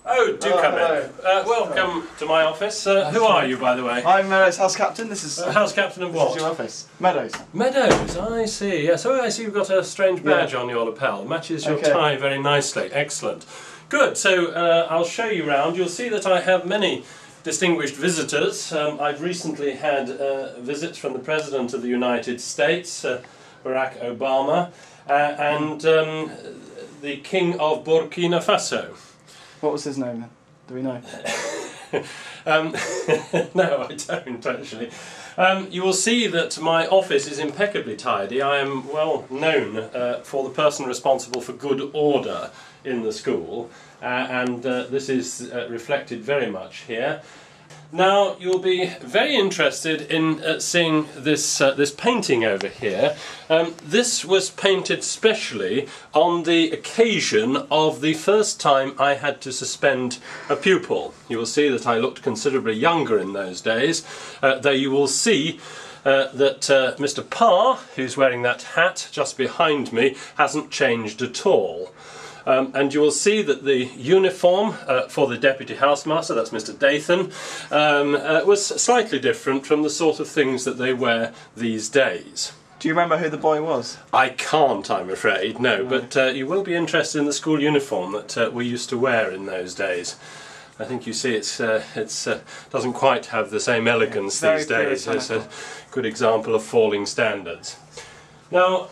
Oh, do come in. Welcome to my office. Who are you, by the way? I'm Meadows House Captain. This is House Captain of what? This is your office. Meadows. Meadows, I see. Yes, I see you've got a strange badge on your lapel. Matches your tie very nicely. Excellent. Good, so I'll show you round. You'll see that I have many distinguished visitors. I've recently had visits from the President of the United States, Barack Obama, and the King of Burkina Faso. What was his name then? Do we know? No, I don't actually. You will see that my office is impeccably tidy. I am well known for the person responsible for good order in the school, and this is reflected very much here. Now, you'll be very interested in seeing this painting over here. This was painted specially on the occasion of the first time I had to suspend a pupil. You will see that I looked considerably younger in those days, though you will see that Mr. Parr, who's wearing that hat just behind me, hasn't changed at all. And you will see that the uniform for the Deputy Housemaster, that's Mr. Dathan, was slightly different from the sort of things that they wear these days. Do you remember who the boy was? I can't, I'm afraid, no, but you will be interested in the school uniform that we used to wear in those days. I think you see it doesn't quite have the same elegance these days. It's a good example of falling standards. Now,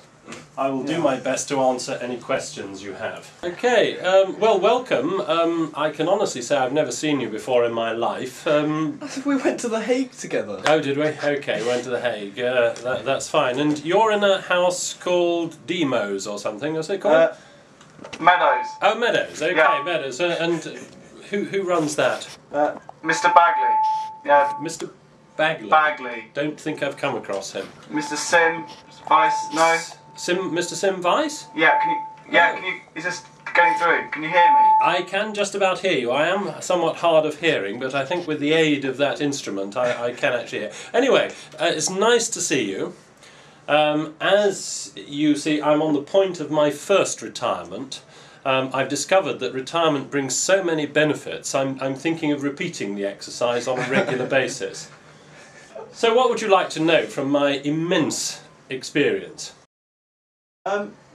I will do my best to answer any questions you have. Okay, well, welcome. I can honestly say I've never seen you before in my life. We went to The Hague together. Oh, did we? Okay, went to The Hague. That's fine. And you're in a house called Demos or something, is it called? Meadows. Oh, Meadows. Okay, yeah. Meadows. And who runs that? Mr. Bagley. Yeah. Mr. Bagley? Bagley. Don't think I've come across him. Mr. Sim Vice. No. Mr. Sim Vice? Yeah, can you, is this going through? Can you hear me? I can just about hear you. I am somewhat hard of hearing, but I think with the aid of that instrument I can actually hear. Anyway, it's nice to see you. As you see, I'm on the point of my first retirement. I've discovered that retirement brings so many benefits, I'm thinking of repeating the exercise on a regular basis. So what would you like to know from my immense experience?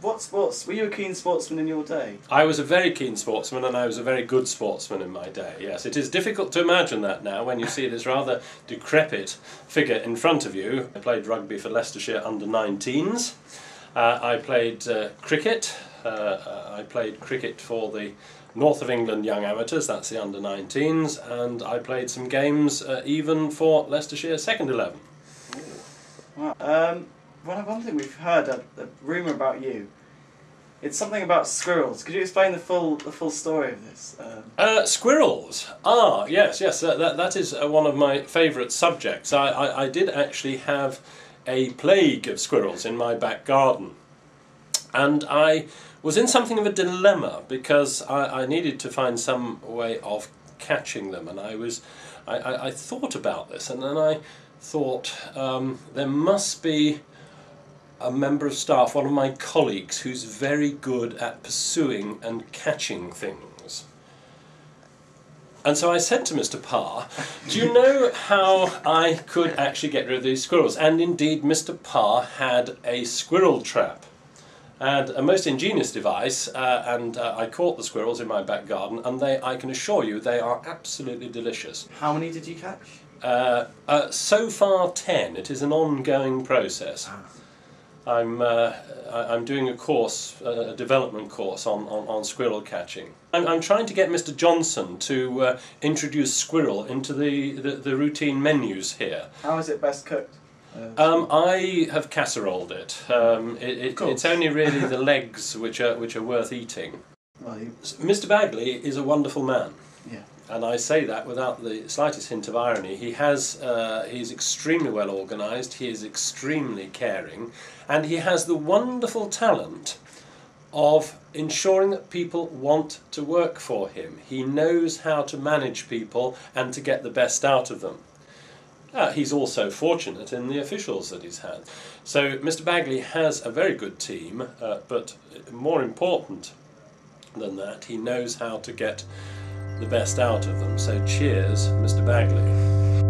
What sports? Were you a keen sportsman in your day? I was a very keen sportsman, and I was a very good sportsman in my day, yes. It is difficult to imagine that now when you see this rather decrepit figure in front of you. I played rugby for Leicestershire under-19s. I played cricket. I played cricket for the North of England Young Amateurs, that's the under-19s, and I played some games even for Leicestershire Second 11. Well, one thing we've heard, a rumour about you. It's something about squirrels. Could you explain the full story of this? Squirrels? Ah, yes. That is one of my favourite subjects. I did actually have a plague of squirrels in my back garden. And I was in something of a dilemma because I needed to find some way of catching them. And I thought about this, and then I thought there must be a member of staff, one of my colleagues, who's very good at pursuing and catching things. And so I said to Mr. Parr, do you know how I could actually get rid of these squirrels? And indeed Mr. Parr had a squirrel trap. And a most ingenious device, and I caught the squirrels in my back garden, and I can assure you they are absolutely delicious. How many did you catch? So far 10. It is an ongoing process. I'm doing a course, a development course on squirrel catching. I'm trying to get Mr. Johnson to introduce squirrel into the routine menus here. How is it best cooked? I have casseroled it. It's only really the legs which are worth eating. Well, Mr. Bagley is a wonderful man. Yeah. And I say that without the slightest hint of irony. He's extremely well organised, he is extremely caring, and he has the wonderful talent of ensuring that people want to work for him. He knows how to manage people and to get the best out of them. He's also fortunate in the officials that he's had. So Mr. Bagley has a very good team, but more important than that, he knows how to get the best out of them. So cheers, Mr. Bagley.